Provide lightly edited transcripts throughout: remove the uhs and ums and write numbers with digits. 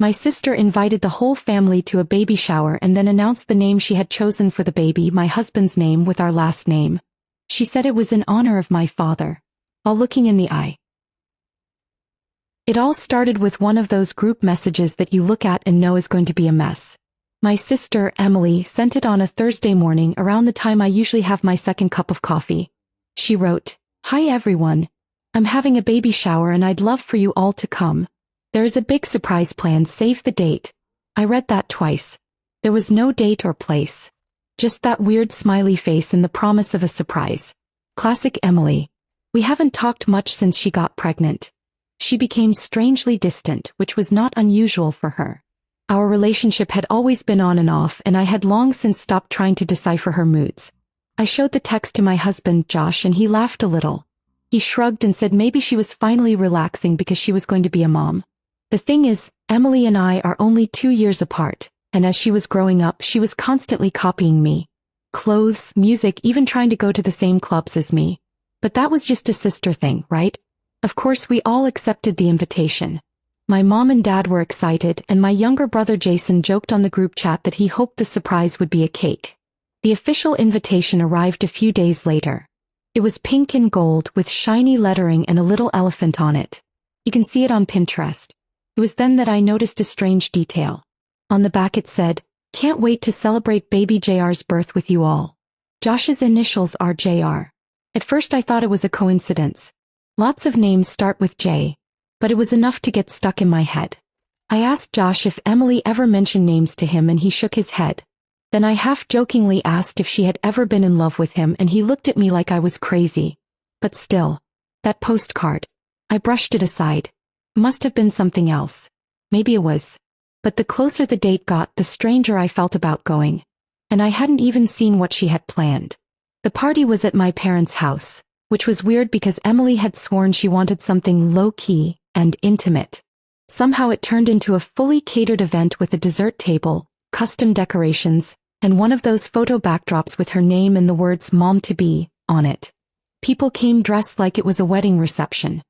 My sister invited the whole family to a baby shower and then announced the name she had chosen for the baby, my husband's name with our last name. She said it was in honor of my father, while looking in the eye. It all started with one of those group messages that you look at and know is going to be a mess. My sister, Emily, sent it on a Thursday morning around the time I usually have my second cup of coffee. She wrote, "Hi everyone. I'm having a baby shower and I'd love for you all to come. There is a big surprise planned, save the date." I read that twice. There was no date or place. Just that weird smiley face and the promise of a surprise. Classic Emily. We haven't talked much since she got pregnant. She became strangely distant, which was not unusual for her. Our relationship had always been on and off, and I had long since stopped trying to decipher her moods. I showed the text to my husband, Josh, and he laughed a little. He shrugged and said maybe she was finally relaxing because she was going to be a mom. The thing is, Emily and I are only 2 years apart, and as she was growing up, she was constantly copying me. Clothes, music, even trying to go to the same clubs as me. But that was just a sister thing, right? Of course, we all accepted the invitation. My mom and dad were excited, and my younger brother Jason joked on the group chat that he hoped the surprise would be a cake. The official invitation arrived a few days later. It was pink and gold with shiny lettering and a little elephant on it. You can see it on Pinterest. It was then that I noticed a strange detail. On the back it said, "Can't wait to celebrate baby JR's birth with you all." Josh's initials are JR. At first I thought it was a coincidence. Lots of names start with J. But it was enough to get stuck in my head. I asked Josh if Emily ever mentioned names to him and he shook his head. Then I half-jokingly asked if she had ever been in love with him and he looked at me like I was crazy. But still, that postcard. I brushed it aside. Must have been something else. Maybe it was. But the closer the date got, the stranger I felt about going. And I hadn't even seen what she had planned. The party was at my parents' house, which was weird because Emily had sworn she wanted something low-key and intimate. Somehow it turned into a fully catered event with a dessert table, custom decorations, and one of those photo backdrops with her name and the words "Mom-to-be" on it. People came dressed like it was a wedding reception.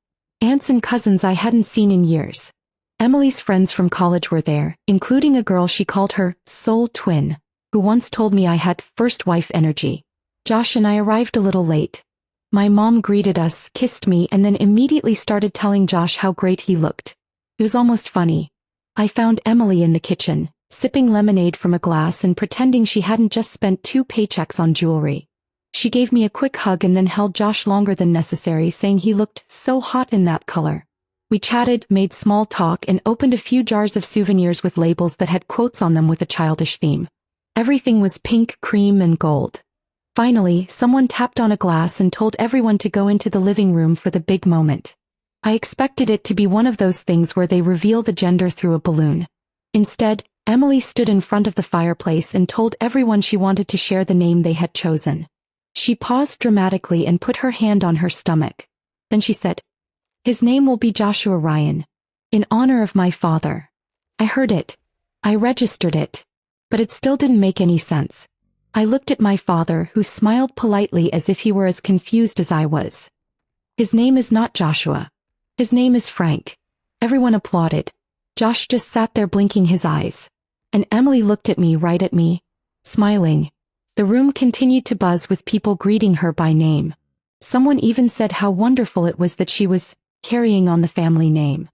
Aunts and cousins I hadn't seen in years. Emily's friends from college were there, including a girl she called her soul twin, who once told me I had first wife energy. Josh and I arrived a little late. My mom greeted us, kissed me, and then immediately started telling Josh how great he looked. It was almost funny. I found Emily in the kitchen, sipping lemonade from a glass and pretending she hadn't just spent 2 paychecks on jewelry. She gave me a quick hug and then held Josh longer than necessary, saying he looked so hot in that color. We chatted, made small talk, and opened a few jars of souvenirs with labels that had quotes on them with a childish theme. Everything was pink, cream, and gold. Finally, someone tapped on a glass and told everyone to go into the living room for the big moment. I expected it to be one of those things where they reveal the gender through a balloon. Instead, Emily stood in front of the fireplace and told everyone she wanted to share the name they had chosen. She paused dramatically and put her hand on her stomach. Then she said, "His name will be Joshua Ryan, in honor of my father." I heard it. I registered it. But it still didn't make any sense. I looked at my father, who smiled politely as if he were as confused as I was. "His name is not Joshua. His name is Frank." Everyone applauded. Josh just sat there blinking his eyes. And Emily looked at me, right at me, smiling. The room continued to buzz with people greeting her by name. Someone even said how wonderful it was that she was carrying on the family name.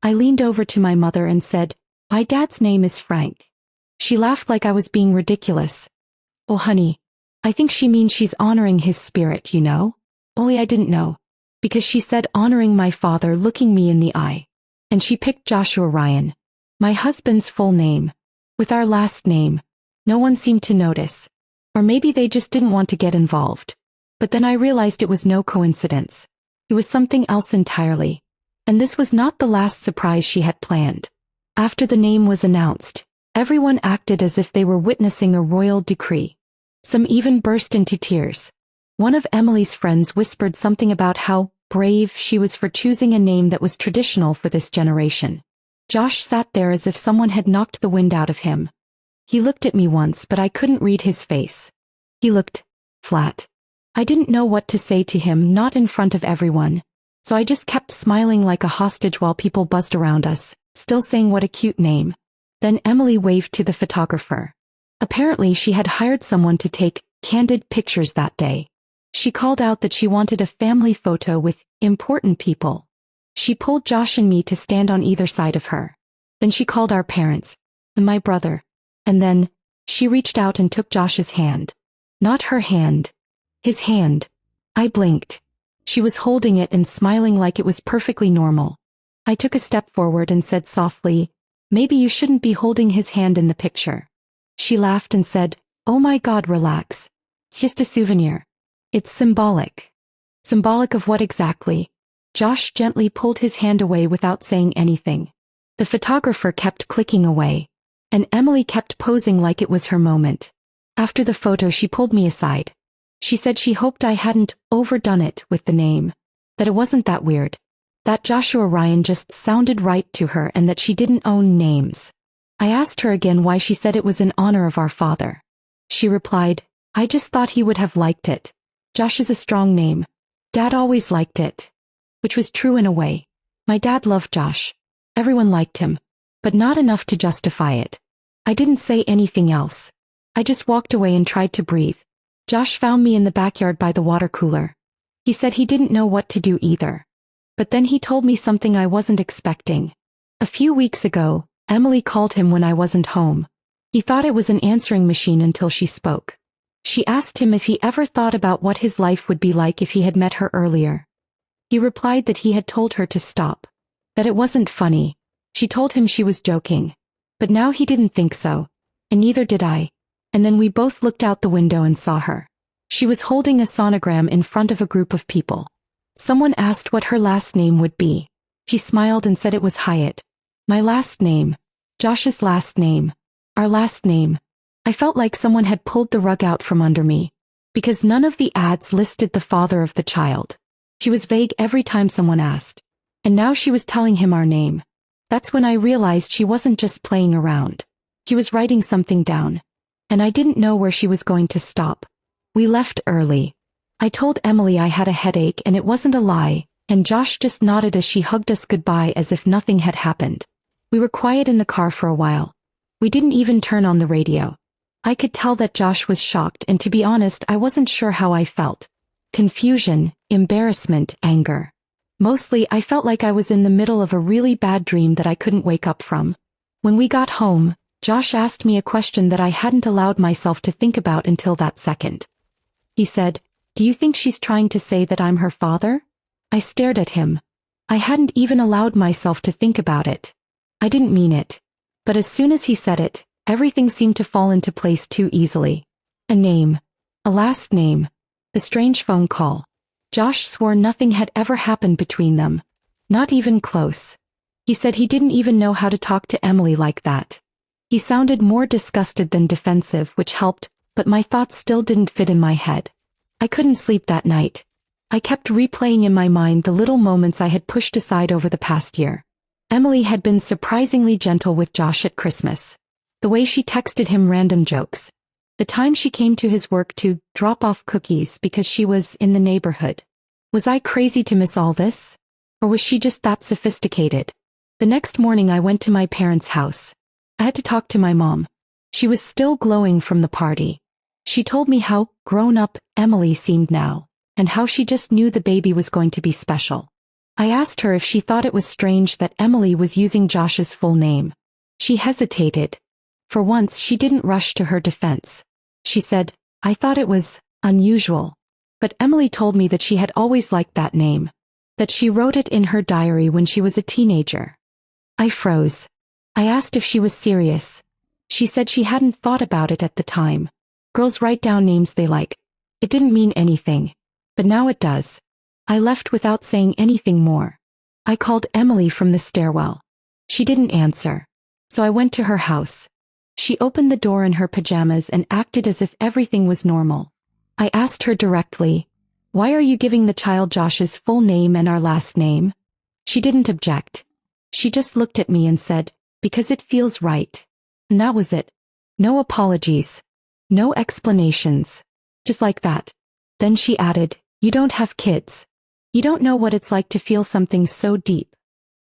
I leaned over to my mother and said, "My dad's name is Frank." She laughed like I was being ridiculous. "Oh honey, I think she means she's honoring his spirit, you know?" Only I didn't know. Because she said honoring my father, looking me in the eye. And she picked Joshua Ryan, my husband's full name, with our last name. No one seemed to notice. Or maybe they just didn't want to get involved. But then I realized it was no coincidence. It was something else entirely. And this was not the last surprise she had planned. After the name was announced, everyone acted as if they were witnessing a royal decree. Some even burst into tears. One of Emily's friends whispered something about how brave she was for choosing a name that was traditional for this generation. Josh sat there as if someone had knocked the wind out of him. He looked at me once, but I couldn't read his face. He looked flat. I didn't know what to say to him, not in front of everyone. So I just kept smiling like a hostage while people buzzed around us, still saying what a cute name. Then Emily waved to the photographer. Apparently she had hired someone to take candid pictures that day. She called out that she wanted a family photo with important people. She pulled Josh and me to stand on either side of her. Then she called our parents, and my brother. And then, she reached out and took Josh's hand. Not her hand. His hand. I blinked. She was holding it and smiling like it was perfectly normal. I took a step forward and said softly, "Maybe you shouldn't be holding his hand in the picture." She laughed and said, "Oh my God, relax. It's just a souvenir. It's symbolic." Symbolic of what exactly? Josh gently pulled his hand away without saying anything. The photographer kept clicking away, and Emily kept posing like it was her moment. After the photo she pulled me aside. She said she hoped I hadn't overdone it with the name, that it wasn't that weird, that Joshua Ryan just sounded right to her and that she didn't own names. I asked her again why she said it was in honor of our father. She replied, "I just thought he would have liked it. Josh is a strong name. Dad always liked it." Which was true in a way. My dad loved Josh. Everyone liked him, but not enough to justify it. I didn't say anything else. I just walked away and tried to breathe. Josh found me in the backyard by the water cooler. He said he didn't know what to do either. But then he told me something I wasn't expecting. A few weeks ago, Emily called him when I wasn't home. He thought it was an answering machine until she spoke. She asked him if he ever thought about what his life would be like if he had met her earlier. He replied that he had told her to stop. That it wasn't funny. She told him she was joking. But now he didn't think so. And neither did I. And then we both looked out the window and saw her. She was holding a sonogram in front of a group of people. Someone asked what her last name would be. She smiled and said it was Hyatt. My last name. Josh's last name. Our last name. I felt like someone had pulled the rug out from under me. Because none of the ads listed the father of the child. She was vague every time someone asked. And now she was telling him our name. That's when I realized she wasn't just playing around. She was writing something down. And I didn't know where she was going to stop. We left early. I told Emily I had a headache and it wasn't a lie, and Josh just nodded as she hugged us goodbye as if nothing had happened. We were quiet in the car for a while. We didn't even turn on the radio. I could tell that Josh was shocked, and to be honest, I wasn't sure how I felt. Confusion, embarrassment, anger. Mostly, I felt like I was in the middle of a really bad dream that I couldn't wake up from. When we got home, Josh asked me a question that I hadn't allowed myself to think about until that second. He said, "Do you think she's trying to say that I'm her father?" I stared at him. I hadn't even allowed myself to think about it. I didn't mean it. But as soon as he said it, everything seemed to fall into place too easily. A name. A last name. The strange phone call. Josh swore nothing had ever happened between them. Not even close. He said he didn't even know how to talk to Emily like that. He sounded more disgusted than defensive, which helped, but my thoughts still didn't fit in my head. I couldn't sleep that night. I kept replaying in my mind the little moments I had pushed aside over the past year. Emily had been surprisingly gentle with Josh at Christmas. The way she texted him random jokes. The time she came to his work to drop off cookies because she was in the neighborhood. Was I crazy to miss all this? Or was she just that sophisticated? The next morning I went to my parents' house. I had to talk to my mom. She was still glowing from the party. She told me how grown-up Emily seemed now, and how she just knew the baby was going to be special. I asked her if she thought it was strange that Emily was using Josh's full name. She hesitated. For once she didn't rush to her defense. She said, "I thought it was unusual." But Emily told me that she had always liked that name. That she wrote it in her diary when she was a teenager. I froze. I asked if she was serious. She said she hadn't thought about it at the time. Girls write down names they like. It didn't mean anything. But now it does. I left without saying anything more. I called Emily from the stairwell. She didn't answer. So I went to her house. She opened the door in her pajamas and acted as if everything was normal. I asked her directly, "Why are you giving the child Josh's full name and our last name?" She didn't object. She just looked at me and said, "Because it feels right." And that was it. No apologies. No explanations. Just like that. Then she added, "You don't have kids. You don't know what it's like to feel something so deep."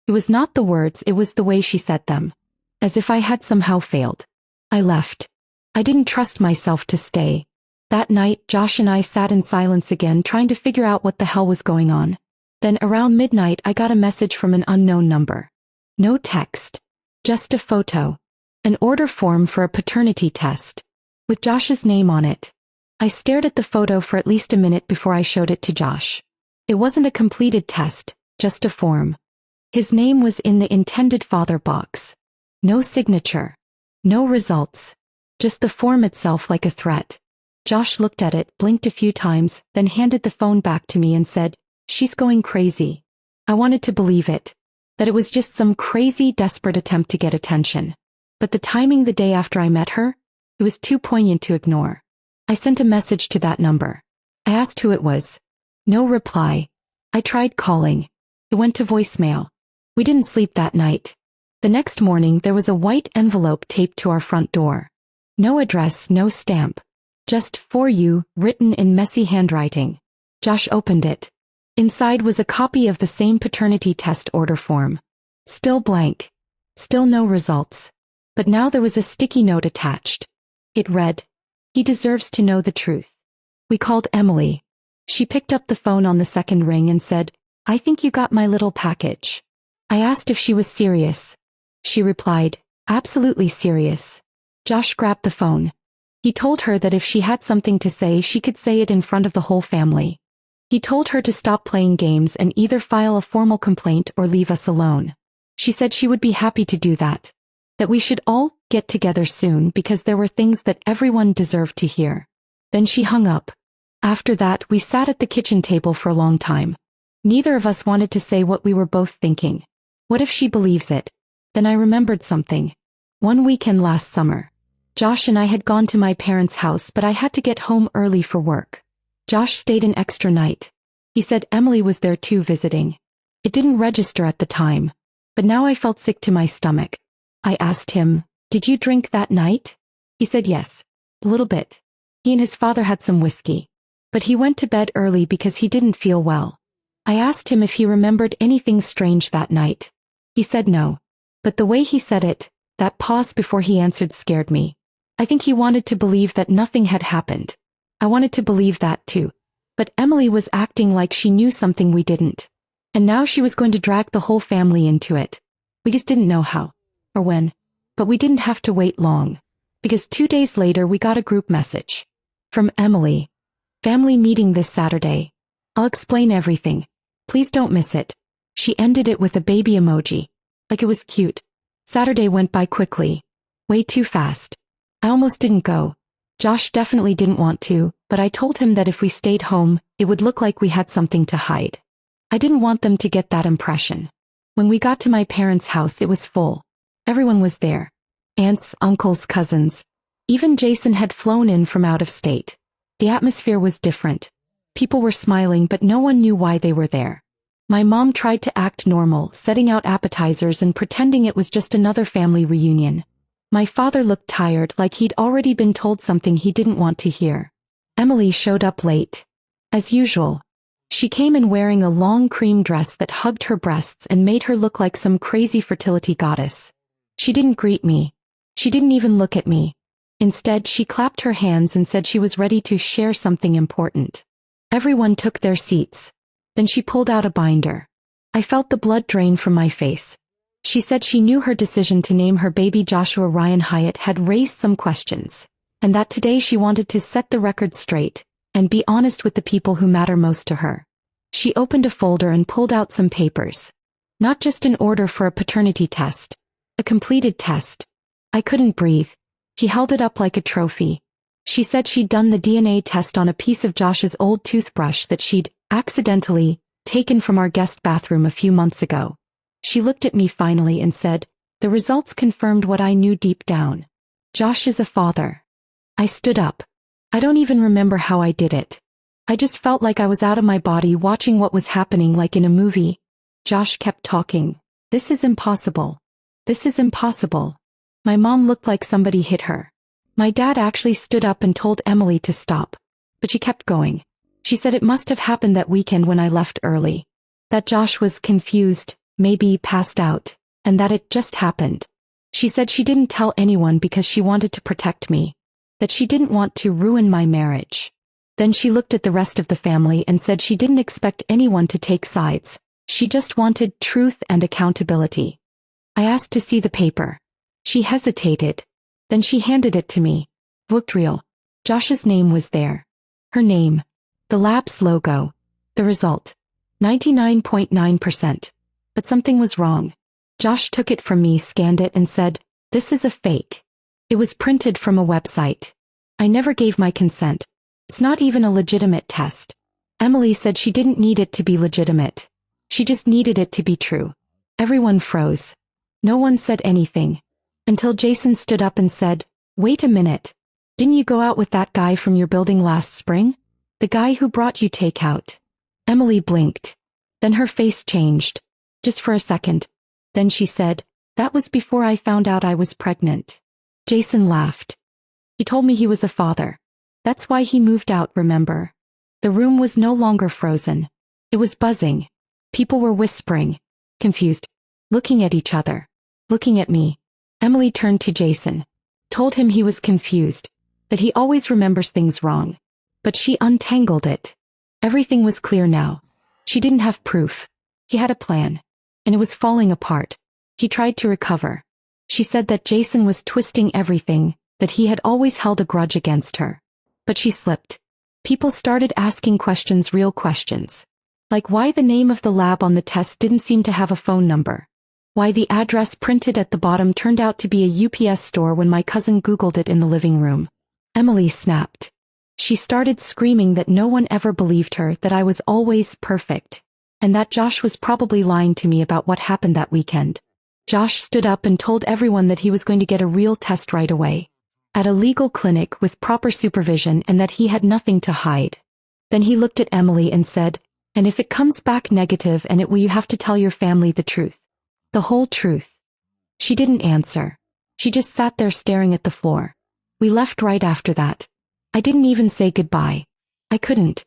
It was not the words, it was the way she said them. As if I had somehow failed. I left. I didn't trust myself to stay. That night, Josh and I sat in silence again, trying to figure out what the hell was going on. Then around midnight, I got a message from an unknown number. No text. Just a photo. An order form for a paternity test. With Josh's name on it. I stared at the photo for at least a minute before I showed it to Josh. It wasn't a completed test, just a form. His name was in the intended father box. No signature. No results. Just the form itself like a threat. Josh looked at it, blinked a few times, then handed the phone back to me and said, "She's going crazy." I wanted to believe it. That it was just some crazy, desperate attempt to get attention. But the timing the day after I met her, it was too poignant to ignore. I sent a message to that number. I asked who it was. No reply. I tried calling. It went to voicemail. We didn't sleep that night. The next morning there was a white envelope taped to our front door. No address, no stamp. Just "For you," written in messy handwriting. Josh opened it. Inside was a copy of the same paternity test order form. Still blank. Still no results. But now there was a sticky note attached. It read, "He deserves to know the truth." We called Emily. She picked up the phone on the second ring and said, "I think you got my little package." I asked if she was serious. She replied, "Absolutely serious." Josh grabbed the phone. He told her that if she had something to say, she could say it in front of the whole family. He told her to stop playing games and either file a formal complaint or leave us alone. She said she would be happy to do that. That we should all get together soon because there were things that everyone deserved to hear. Then she hung up. After that, we sat at the kitchen table for a long time. Neither of us wanted to say what we were both thinking. What if she believes it? Then I remembered something. One weekend last summer. Josh and I had gone to my parents' house, but I had to get home early for work. Josh stayed an extra night. He said Emily was there too visiting. It didn't register at the time, but now I felt sick to my stomach. I asked him, "Did you drink that night?" He said yes, a little bit. He and his father had some whiskey. But he went to bed early because he didn't feel well. I asked him if he remembered anything strange that night. He said no. But the way he said it, that pause before he answered, scared me. I think he wanted to believe that nothing had happened. I wanted to believe that too. But Emily was acting like she knew something we didn't. And now she was going to drag the whole family into it. We just didn't know how. Or when. But we didn't have to wait long. Because 2 days later we got a group message. From Emily. "Family meeting this Saturday. I'll explain everything. Please don't miss it." She ended it with a baby emoji. Like it was cute. Saturday went by quickly. Way too fast. I almost didn't go. Josh definitely didn't want to, but I told him that if we stayed home, it would look like we had something to hide. I didn't want them to get that impression. When we got to my parents' house, it was full. Everyone was there. Aunts, uncles, cousins. Even Jason had flown in from out of state. The atmosphere was different. People were smiling, but no one knew why they were there. My mom tried to act normal, setting out appetizers and pretending it was just another family reunion. My father looked tired, like he'd already been told something he didn't want to hear. Emily showed up late. As usual. She came in wearing a long cream dress that hugged her breasts and made her look like some crazy fertility goddess. She didn't greet me. She didn't even look at me. Instead, she clapped her hands and said she was ready to share something important. Everyone took their seats. Then she pulled out a binder. I felt the blood drain from my face. She said she knew her decision to name her baby Joshua Ryan Hyatt had raised some questions, and that today she wanted to set the record straight and be honest with the people who matter most to her. She opened a folder and pulled out some papers. Not just an order for a paternity test. A completed test. I couldn't breathe. She held it up like a trophy. She said she'd done the DNA test on a piece of Josh's old toothbrush that she'd accidentally taken from our guest bathroom a few months ago. She looked at me finally and said, "The results confirmed what I knew deep down. Josh is a father." I stood up. I don't even remember how I did it. I just felt like I was out of my body watching what was happening like in a movie. Josh kept talking. "This is impossible. This is impossible." My mom looked like somebody hit her. My dad actually stood up and told Emily to stop. But she kept going. She said it must have happened that weekend when I left early. That Josh was confused, maybe passed out, and that it just happened. She said she didn't tell anyone because she wanted to protect me, that she didn't want to ruin my marriage. Then she looked at the rest of the family and said she didn't expect anyone to take sides. She just wanted truth and accountability. I asked to see the paper. She hesitated. Then she handed it to me. Looked real. Josh's name was there. Her name. The lab's logo. The result. 99.9%. But something was wrong. Josh took it from me, scanned it, and said, "This is a fake. It was printed from a website. I never gave my consent. It's not even a legitimate test." Emily said she didn't need it to be legitimate. She just needed it to be true. Everyone froze. No one said anything. Until Jason stood up and said, "Wait a minute. Didn't you go out with that guy from your building last spring? The guy who brought you takeout?" Emily blinked. Then her face changed. Just for a second. Then she said, "That was before I found out I was pregnant." Jason laughed. He told me he was a father. That's why he moved out, remember? The room was no longer frozen. It was buzzing. People were whispering, confused, looking at each other, looking at me. Emily turned to Jason, told him he was confused, that he always remembers things wrong. But she untangled it. Everything was clear now. She didn't have proof. He had a plan. And it was falling apart. He tried to recover. She said that Jason was twisting everything, that he had always held a grudge against her. But she slipped. People started asking questions, real questions. Like why the name of the lab on the test didn't seem to have a phone number. Why the address printed at the bottom turned out to be a UPS store when my cousin Googled it in the living room. Emily snapped. She started screaming that no one ever believed her, that I was always perfect, and that Josh was probably lying to me about what happened that weekend. Josh stood up and told everyone that he was going to get a real test right away, at a legal clinic with proper supervision, and that he had nothing to hide. Then he looked at Emily and said, "And if it comes back negative, and will you have to tell your family the truth? The whole truth?" She didn't answer. She just sat there staring at the floor. We left right after that. I didn't even say goodbye. I couldn't.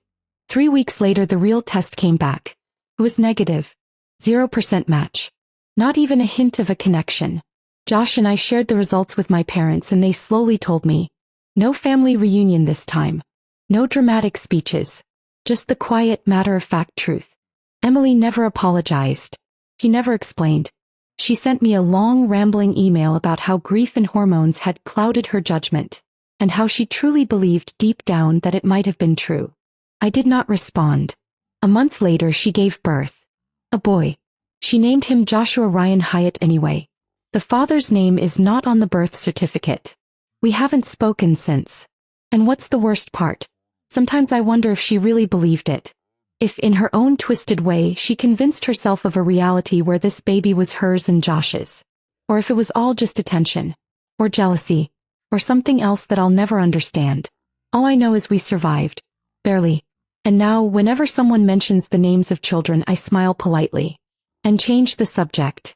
3 weeks later the real test came back. It was negative. 0% match. Not even a hint of a connection. Josh and I shared the results with my parents and they slowly told me. No family reunion this time. No dramatic speeches. Just the quiet, matter-of-fact truth. Emily never apologized. He never explained. She sent me a long, rambling email about how grief and hormones had clouded her judgment, and how she truly believed deep down that it might have been true. I did not respond. A month later she gave birth. A boy. She named him Joshua Ryan Hyatt anyway. The father's name is not on the birth certificate. We haven't spoken since. And what's the worst part? Sometimes I wonder if she really believed it. If in her own twisted way she convinced herself of a reality where this baby was hers and Josh's. Or if it was all just attention. Or jealousy. Or something else that I'll never understand. All I know is we survived. Barely. And now, whenever someone mentions the names of children, I smile politely. And change the subject.